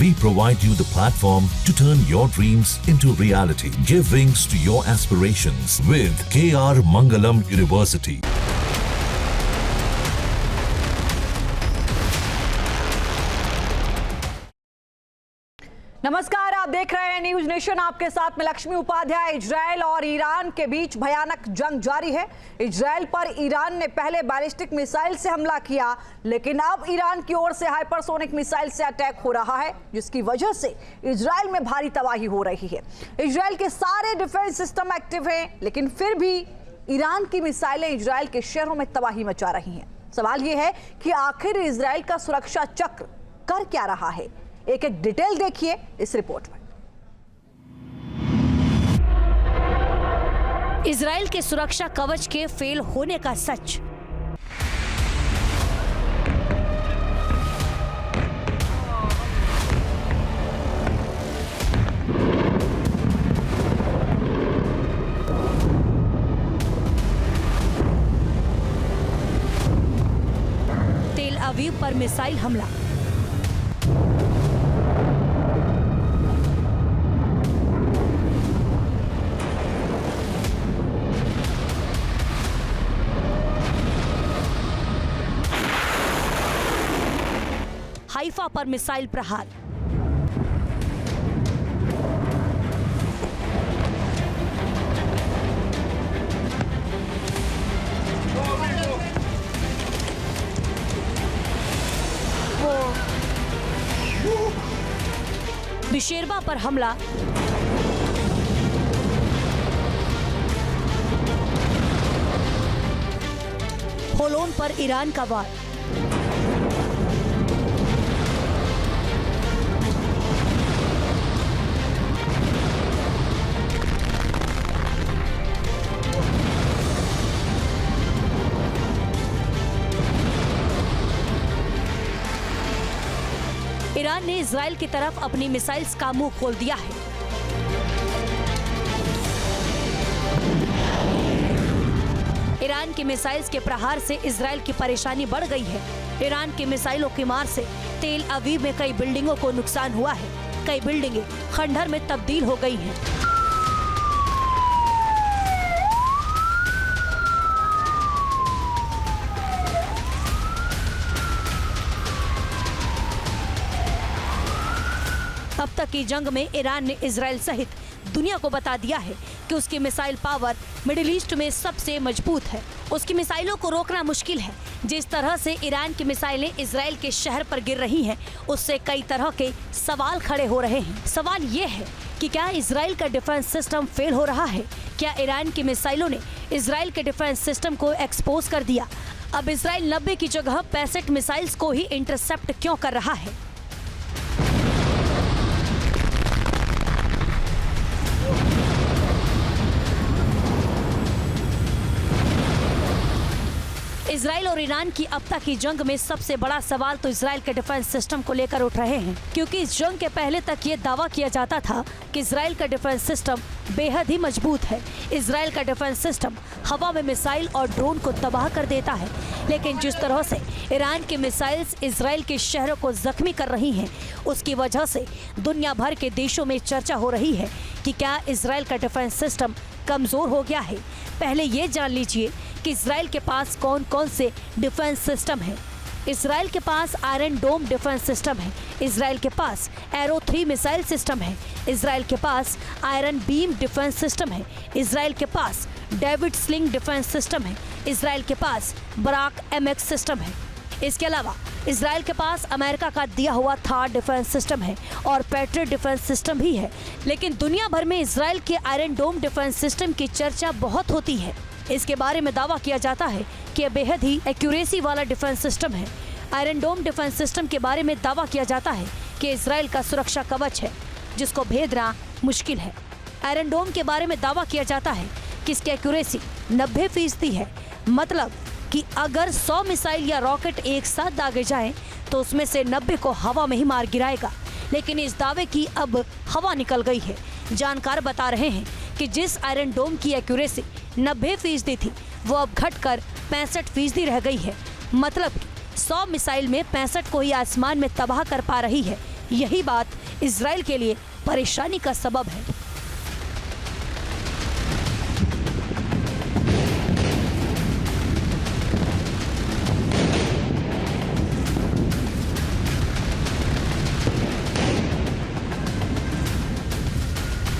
We provide you the platform to turn your dreams into reality. Give wings to your aspirations with KR Mangalam University. नमस्कार, आप देख रहे हैं news nation. आपके साथ में लक्ष्मी उपाध्याय। इजराइल और ईरान के बीच भयानक जंग जारी है। इजराइल पर ईरान ने पहले बैलिस्टिक मिसाइल से हमला किया, लेकिन अब ईरान की ओर से हाइपरसोनिक मिसाइल से अटैक हो रहा है, जिसकी वजह से इजराइल में भारी तबाही हो रही है। इजराइल के सारे डिफेंस सिस्टम एक्टिव हैं, लेकिन फिर भी ईरान की मिसाइलें इजराइल के शहरों में तबाही मचा रही हैं। सवाल यह है कि आखिर इजराइल का सुरक्षा चक्र कर क्या रहा है। एक एक डिटेल देखिए इस रिपोर्ट में। इजराइल के सुरक्षा कवच के फेल होने का सच। तेल अवीव पर मिसाइल हमला। हाइफा पर मिसाइल प्रहार। बिशेरबा पर हमला। होलोन पर ईरान का वार। ईरान ने इजराइल की तरफ अपनी मिसाइल्स का मुंह खोल दिया है। ईरान की मिसाइल्स के प्रहार से इजराइल की परेशानी बढ़ गई है। ईरान की मिसाइलों की मार से तेल अवीव में कई बिल्डिंगों को नुकसान हुआ है। कई बिल्डिंगें खंडहर में तब्दील हो गई हैं। अब तक की जंग में ईरान ने इजराइल सहित दुनिया को बता दिया है कि उसकी मिसाइल पावर मिडिल ईस्ट में सबसे मजबूत है। उसकी मिसाइलों को रोकना मुश्किल है। जिस तरह से ईरान की मिसाइलें इजराइल के शहर पर गिर रही हैं, उससे कई तरह के सवाल खड़े हो रहे हैं। सवाल ये है कि क्या इजराइल का डिफेंस सिस्टम फेल हो रहा है? क्या ईरान की मिसाइलों ने इजराइल के डिफेंस सिस्टम को एक्सपोज कर दिया? अब इजराइल 90 की जगह 65 मिसाइल्स को ही इंटरसेप्ट क्यों कर रहा है? इजराइल और ईरान की अब तक की जंग में सबसे बड़ा सवाल तो इजराइल के डिफेंस सिस्टम को लेकर उठ रहे हैं, क्योंकि इस जंग के पहले तक ये दावा किया जाता था कि इजराइल का डिफेंस सिस्टम बेहद ही मजबूत है। इजराइल का डिफेंस सिस्टम हवा में मिसाइल और ड्रोन को तबाह कर देता है। लेकिन जिस तरह से ईरान की मिसाइल्स इजराइल के शहरों को जख्मी कर रही हैं, उसकी वजह से दुनिया भर के देशों में चर्चा हो रही है कि क्या इजराइल का डिफेंस सिस्टम कमजोर हो गया है। पहले ये जान लीजिए कि इजराइल के पास कौन कौन से डिफेंस सिस्टम है। इजराइल के पास आयरन डोम डिफेंस सिस्टम है। इजराइल के पास एरो 3 मिसाइल सिस्टम है। इजराइल के पास आयरन बीम डिफेंस सिस्टम है। इजराइल के पास डेविड स्लिंग डिफेंस सिस्टम है। इजराइल के पास बराक MX सिस्टम है। इसके अलावा इजराइल के पास अमेरिका का दिया हुआ थार डिफेंस सिस्टम है और पैट्रियट डिफेंस सिस्टम भी है। लेकिन दुनिया भर में इजराइल के आयरन डोम डिफेंस सिस्टम की चर्चा बहुत होती है। इसके बारे में दावा किया जाता है कि यह बेहद ही एक्यूरेसी वाला डिफेंस सिस्टम है। आयरन डोम डिफेंस सिस्टम के बारे में दावा किया जाता है कि इजराइल का सुरक्षा कवच है, जिसको भेदना मुश्किल है। आयरन डोम के बारे में दावा किया जाता है कि इसकी एक्यूरेसी 90% है। मतलब कि अगर 100 मिसाइल या रॉकेट एक साथ दागे जाएं, तो उसमें से 90 को हवा में ही मार गिराएगा। लेकिन इस दावे की अब हवा निकल गई है। जानकार बता रहे हैं कि जिस आयरन डोम की एक्यूरेसी 90% थी, वो अब घटकर 65% रह गई है। मतलब 100 मिसाइल में 65 को ही आसमान में तबाह कर पा रही है। यही बात इजराइल के लिए परेशानी का सबब है।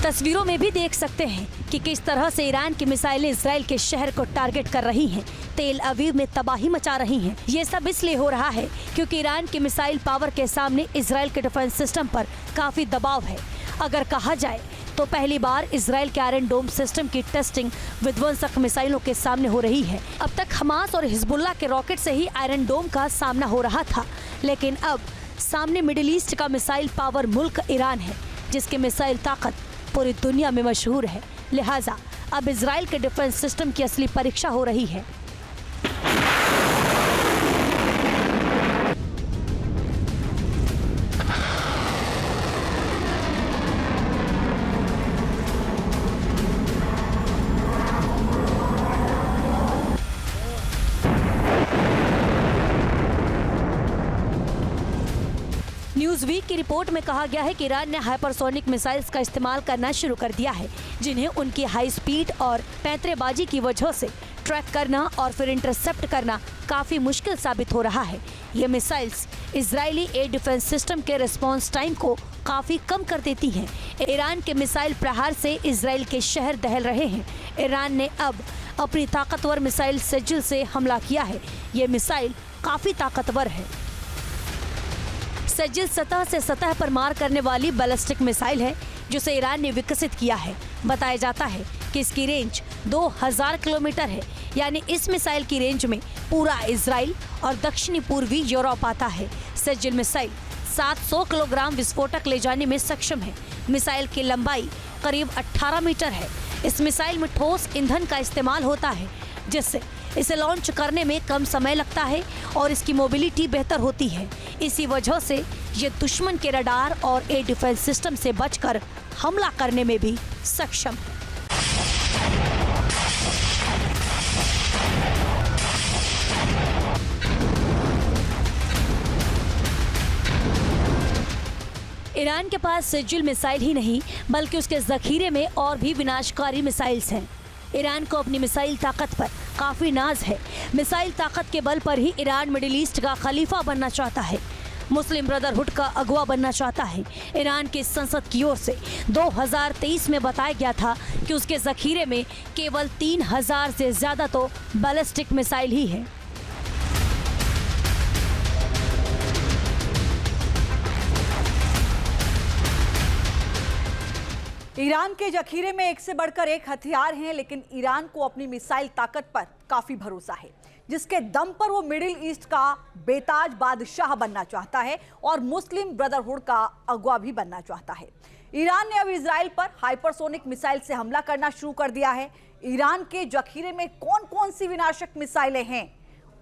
तस्वीरों में भी देख सकते हैं कि किस तरह से ईरान की मिसाइलें इजराइल के शहर को टारगेट कर रही हैं, तेल अवीव में तबाही मचा रही हैं। ये सब इसलिए हो रहा है क्योंकि ईरान की मिसाइल पावर के सामने इजराइल के डिफेंस सिस्टम पर काफी दबाव है। अगर कहा जाए तो पहली बार इजराइल के आयरन डोम सिस्टम की टेस्टिंग विध्वंसक मिसाइलों के सामने हो रही है। अब तक हमास और हिजबुल्लाह के रॉकेट से ही आयरन डोम का सामना हो रहा था, लेकिन अब सामने मिडिल ईस्ट का मिसाइल पावर मुल्क ईरान है, जिसकी मिसाइल ताकत पूरी दुनिया में मशहूर है। लिहाजा अब इजराइल के डिफेंस सिस्टम की असली परीक्षा हो रही है। न्यूज़ वीक की रिपोर्ट में कहा गया है कि ईरान ने हाइपरसोनिक मिसाइल्स का इस्तेमाल करना शुरू कर दिया है, जिन्हें उनकी हाई स्पीड और पैंतरेबाजी की वजह से ट्रैक करना और फिर इंटरसेप्ट करना काफी मुश्किल साबित हो रहा है। ये missiles Israeli air defence system के रिस्पांस टाइम को काफी कम कर देती हैं। ईरान के मिसाइल प्रहार से इजराइल के शहर दहल रहे हैं। ईरान ने अब अपनी ताकतवर मिसाइल सेजिल से हमला किया है। ये मिसाइल काफी ताकतवर है। सेजिल सतह से सतह पर मार करने वाली बैलिस्टिक मिसाइल है, जिसे ईरान ने विकसित किया है। बताया जाता है कि इसकी रेंज 2000 किलोमीटर है, यानी इस मिसाइल की रेंज में पूरा इजराइल और दक्षिणी पूर्वी यूरोप आता है। सेजिल मिसाइल 700 किलोग्राम विस्फोटक ले जाने में सक्षम है। मिसाइल की लंबाई करीब 18 मीटर है। इस मिसाइल में ठोस ईंधन का इस्तेमाल होता है, जिससे इसे लॉन्च करने में कम समय लगता है और इसकी मोबिलिटी बेहतर होती है। इसी वजह से ये दुश्मन के रडार और एयर डिफेंस सिस्टम से बचकर हमला करने में भी सक्षम है। ईरान के पास सेजिल मिसाइल ही नहीं, बल्कि उसके जखीरे में और भी विनाशकारी मिसाइल्स हैं। ईरान को अपनी मिसाइल ताकत पर काफी नाज है। मिसाइल ताकत के बल पर ही ईरान मिडिल ईस्ट का खलीफा बनना चाहता है, मुस्लिम ब्रदरहुड का अगवा बनना चाहता है। ईरान की संसद की ओर से 2023 में बताया गया था कि उसके जखीरे में केवल 3000 से ज्यादा तो बैलिस्टिक मिसाइल ही है। ईरान के जखीरे में एक से बढ़कर एक हथियार हैं, लेकिन ईरान को अपनी मिसाइल ताकत पर काफी भरोसा है, जिसके दम पर वो मिडिल ईस्ट का बेताज बादशाह बनना चाहता है और मुस्लिम ब्रदरहुड का अगवा भी बनना चाहता है। ईरान ने अब इजराइल पर हाइपरसोनिक मिसाइल से हमला करना शुरू कर दिया है। ईरान के जखीरे में कौन कौन सी विनाशक मिसाइलें हैं,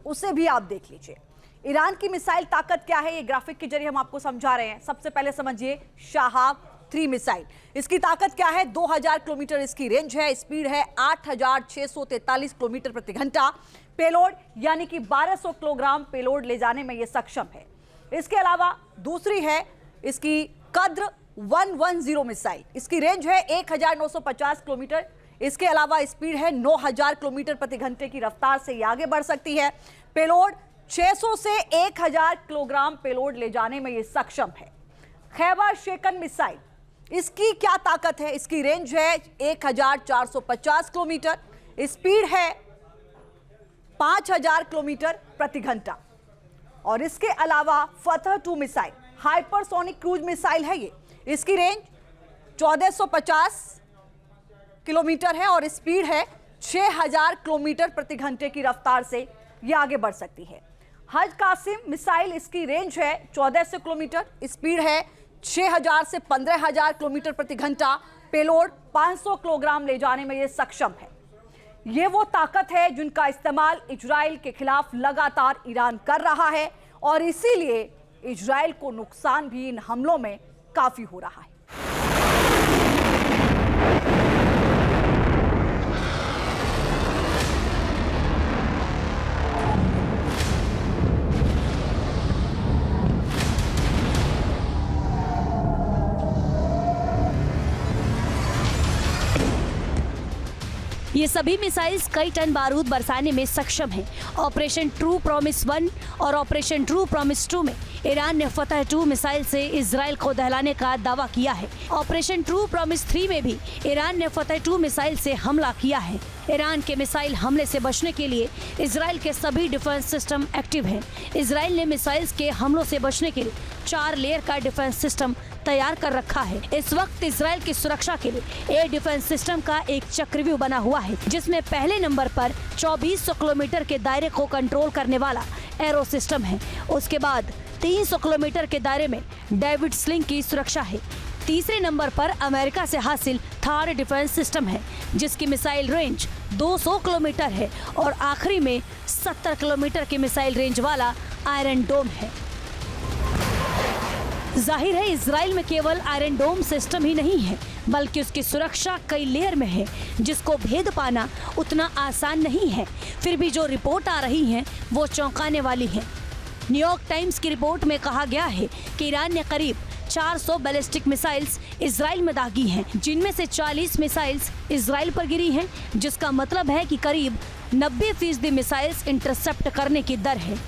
उसे भी आप देख लीजिए। ईरान की मिसाइल ताकत क्या है, ये ग्राफिक के जरिए हम आपको समझा रहे हैं। सबसे पहले समझिए शाहाब 3 मिसाइल। इसकी ताकत क्या है? 2000 किलोमीटर इसकी रेंज है, स्पीड है 8643 किलोमीटर प्रति घंटा। पेलोड यानी कि 1200 किलोग्राम पेलोड ले जाने में यह सक्षम है। इसके अलावा दूसरी है इसकी कद्र 110 मिसाइल। इसकी रेंज है 1950 किलोमीटर। इसके अलावा स्पीड है 9000 किलोमीटर प्रति घंटे की रफ्तार से ये आगे बढ़ सकती है। पेलोड 600 से 1000 किलोग्राम पेलोड ले जाने में ये सक्षम है। खैबर शेकन मिसाइल, इसकी क्या ताकत है? इसकी रेंज है 1450 किलोमीटर, स्पीड है 5000 किलोमीटर प्रति घंटा। और इसके अलावा फतह 2 मिसाइल हाइपरसोनिक क्रूज मिसाइल है ये। इसकी रेंज 1450 किलोमीटर है और स्पीड है 6000 किलोमीटर प्रति घंटे की रफ्तार से ये आगे बढ़ सकती है। हज कासिम मिसाइल, इसकी रेंज है 1400 किलोमीटर, स्पीड है 6000 से 15000 किलोमीटर प्रति घंटा। पेलोड 500 किलोग्राम ले जाने में यह सक्षम है। ये वो ताकत है जिनका इस्तेमाल इजराइल के खिलाफ लगातार ईरान कर रहा है और इसीलिए इजराइल को नुकसान भी इन हमलों में काफी हो रहा है। ये सभी मिसाइल्स कई टन बारूद बरसाने में सक्षम हैं। ऑपरेशन ट्रू प्रॉमिस 1 और ऑपरेशन ट्रू प्रॉमिस 2 में ईरान ने फतह 2 मिसाइल से इजराइल को दहलाने का दावा किया है। ऑपरेशन ट्रू प्रॉमिस 3 में भी ईरान ने फतह 2 मिसाइल से हमला किया है। ईरान के मिसाइल हमले से बचने के लिए इजराइल के सभी डिफेंस सिस्टम एक्टिव हैं। इजराइल ने मिसाइल्स के हमलों से बचने के लिए 4 लेयर का डिफेंस सिस्टम तैयार कर रखा है। इस वक्त इजराइल की सुरक्षा के लिए एयर डिफेंस सिस्टम का एक चक्रव्यूह बना हुआ है, जिसमें पहले नंबर पर 2400 किलोमीटर के दायरे को कंट्रोल करने वाला एरो सिस्टम है। उसके बाद 300 किलोमीटर के दायरे में डेविड स्लिंग की सुरक्षा है। तीसरे नंबर पर अमेरिका से हासिल थार डिफेंस सिस्टम है, जिसकी मिसाइल रेंज 200 किलोमीटर है और आखिरी में 70 किलोमीटर की मिसाइल रेंज वाला आयरन डोम है। जाहिर है इजराइल में केवल आयरन डोम सिस्टम ही नहीं है, बल्कि उसकी सुरक्षा कई लेयर में है, जिसको भेद पाना उतना आसान नहीं है। फिर भी जो रिपोर्ट आ रही हैं वो चौंकाने वाली हैं। न्यूयॉर्क टाइम्स की रिपोर्ट में कहा गया है कि ईरान ने करीब 400 बैलिस्टिक मिसाइल्स इजराइल में दागी हैं, जिनमें से 40 मिसाइल्स इजराइल पर गिरी हैं, जिसका मतलब है कि करीब 90% मिसाइल्स इंटरसेप्ट करने की दर है।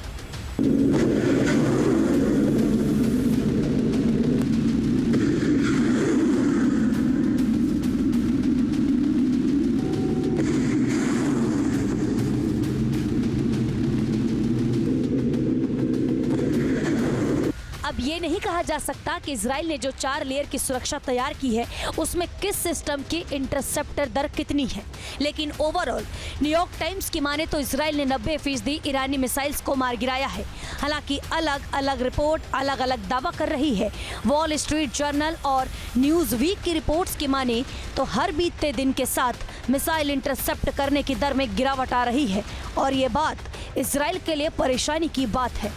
अब ये नहीं कहा जा सकता कि इजराइल ने जो 4 लेयर की सुरक्षा तैयार की है उसमें किस सिस्टम की इंटरसेप्टर दर कितनी है, लेकिन ओवरऑल न्यूयॉर्क टाइम्स की माने तो इजराइल ने 90% ईरानी मिसाइल्स को मार गिराया है। हालांकि अलग अलग रिपोर्ट अलग अलग दावा कर रही है। वॉल स्ट्रीट जर्नल और न्यूज वीक की रिपोर्ट्स की माने तो हर बीतते दिन के साथ मिसाइल इंटरसेप्ट करने की दर में गिरावट आ रही है और ये बात इजराइल के लिए परेशानी की बात है।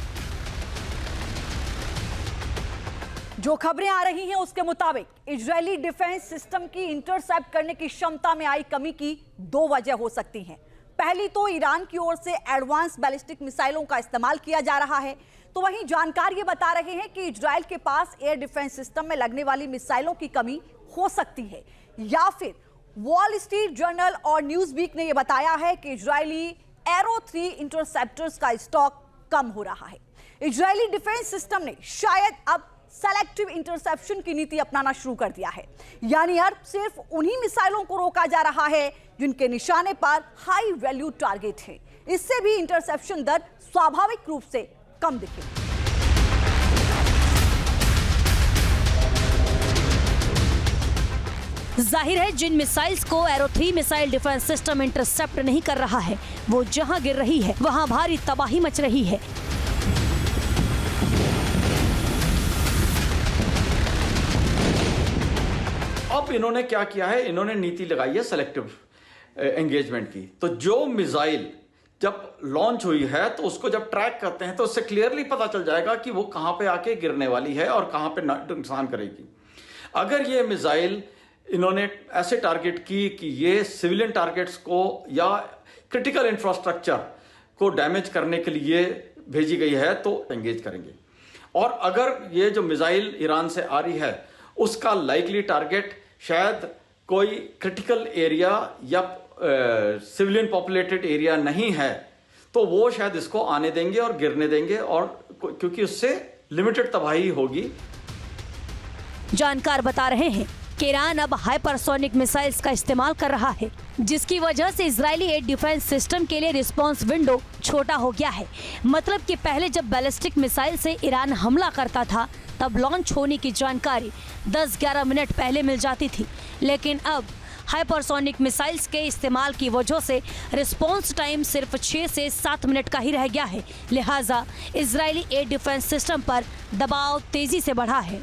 जो खबरें आ रही हैं उसके मुताबिक इजरायली डिफेंस सिस्टम की इंटरसेप्ट करने की क्षमता में आई कमी की 2 वजह हो सकती हैं। पहली तो ईरान की ओर से एडवांस बैलिस्टिक मिसाइलों का इस्तेमाल किया जा रहा है, तो वहीं जानकार ये बता रहे हैं कि इजराइल के पास एयर डिफेंस सिस्टम में लगने वाली मिसाइलों की कमी हो सकती है, या फिर वॉल स्ट्रीट जर्नल और न्यूज वीक ने यह बताया है कि इजरायली एरो 3 इंटरसेप्टर्स का स्टॉक कम हो रहा है। इजरायली डिफेंस सिस्टम ने शायद अब सेलेक्टिव इंटरसेप्शन की नीति अपनाना शुरू कर दिया है, यानी अब सिर्फ उन्हीं मिसाइलों को रोका जा रहा है जिनके निशाने पर हाई वैल्यू टारगेट है। इससे भी इंटरसेप्शन दर स्वाभाविक रूप से कम दिखेगी। जाहिर है जिन मिसाइल्स को arrow 3 missile defence system intercept नहीं कर रहा है, वो जहां गिर रही है वहां भारी तबाही मच रही है। अब इन्होंने क्या किया है, इन्होंने नीति लगाई है सेलेक्टिव एंगेजमेंट की। तो जो मिसाइल जब लॉन्च हुई है तो उसको जब ट्रैक करते हैं तो उससे क्लियरली पता चल जाएगा कि वो कहां पे आके गिरने वाली है और कहां पे नुकसान करेगी। अगर ये मिसाइल इन्होंने ऐसे टारगेट की कि ये सिविलियन टारगेट्स को या क्रिटिकल इंफ्रास्ट्रक्चर को डैमेज करने के लिए भेजी गई है तो एंगेज करेंगे। और अगर ये जो मिसाइल ईरान से आ रही है उसका लाइकली टारगेट शायद कोई क्रिटिकल एरिया या सिविलियन पॉपुलेटेड एरिया नहीं है तो वो शायद इसको आने देंगे और गिरने देंगे, और क्योंकि उससे लिमिटेड तबाही होगी। जानकार बता रहे हैं कि ईरान अब हाइपरसोनिक मिसाइल्स का इस्तेमाल कर रहा है, जिसकी वजह से इजरायली एयर डिफेंस सिस्टम के लिए रिस्पांस विंडो छोटा हो गया है। मतलब कि पहले जब बैलिस्टिक मिसाइल से ईरान हमला करता था तब लॉन्च होने की जानकारी 10-11 मिनट पहले मिल जाती थी, लेकिन अब हाइपरसोनिक मिसाइल्स के इस्तेमाल की वजह से रिस्पांस टाइम सिर्फ 6 से 7 मिनट का ही रह गया है। लिहाजा इजरायली एयर डिफेंस सिस्टम पर दबाव तेजी से बढ़ा है।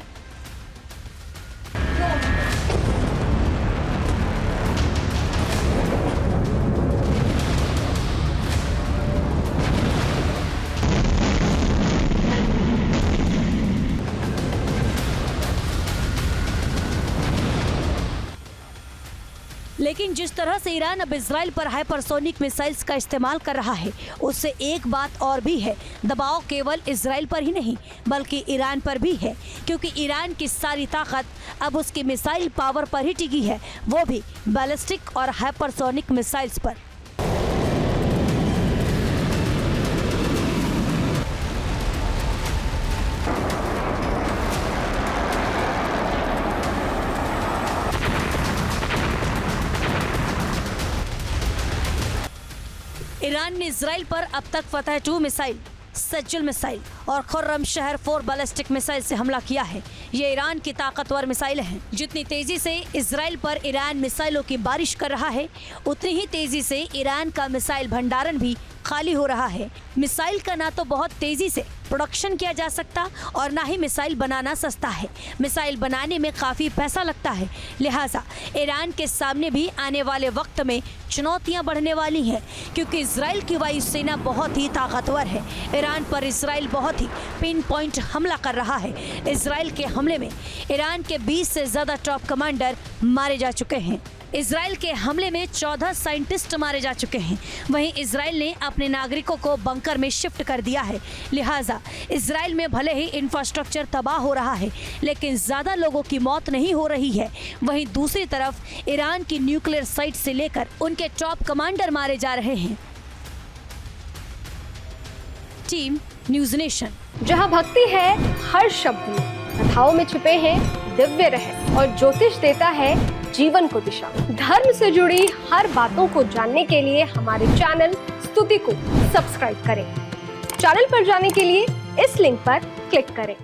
लेकिन जिस तरह से ईरान अब इजराइल पर हाइपरसोनिक मिसाइल्स का इस्तेमाल कर रहा है, उससे एक बात और भी है, दबाव केवल इजराइल पर ही नहीं बल्कि ईरान पर भी है, क्योंकि ईरान की सारी ताकत अब उसकी मिसाइल पावर पर ही टिकी है, वो भी बैलिस्टिक और हाइपरसोनिक मिसाइल्स पर। ईरान ने इजराइल पर अब तक फतह 2 मिसाइल, सज्जल मिसाइल और खुर्रम शहर 4 बैलिस्टिक मिसाइल से हमला किया है। ये ईरान की ताकतवर मिसाइल हैं। जितनी तेजी से इजराइल पर ईरान मिसाइलों की बारिश कर रहा है, उतनी ही तेजी से ईरान का मिसाइल भंडारण भी खाली हो रहा है। मिसाइल का ना तो बहुत तेजी से प्रोडक्शन किया जा सकता और ना ही मिसाइल बनाना सस्ता है। मिसाइल बनाने में काफी पैसा लगता है, लिहाजा ईरान के सामने भी आने वाले वक्त में चुनौतियां बढ़ने वाली हैं, क्योंकि इजराइल की वायुसेना बहुत ही ताकतवर है। ईरान पर इजराइल बहुत ही पिन पॉइंट हमला कर रहा है। इजराइल के हमले में ईरान के 20 से ज्यादा टॉप कमांडर मारे जा चुके हैं। इजराइल के हमले में 14 साइंटिस्ट मारे जा चुके हैं। वहीं इजराइल ने अपने नागरिकों को बंकर में शिफ्ट कर दिया है। लिहाजा इजराइल में भले ही इंफ्रास्ट्रक्चर तबाह हो रहा है, लेकिन ज्यादा लोगों की मौत नहीं हो रही है। वहीं दूसरी तरफ ईरान की न्यूक्लियर साइट से लेकर उनके टॉप कमांडर मारे जा रहे हैं। Team news nation. जहां भक्ति है हर शब्द में, कथाओं में छुपे हैं दिव्य रहस्य और ज्योतिष देता है जीवन को दिशा। धर्म से जुड़ी हर बातों को जानने के लिए हमारे चैनल स्तुति को सब्सक्राइब करें। चैनल पर जाने के लिए इस लिंक पर क्लिक करें।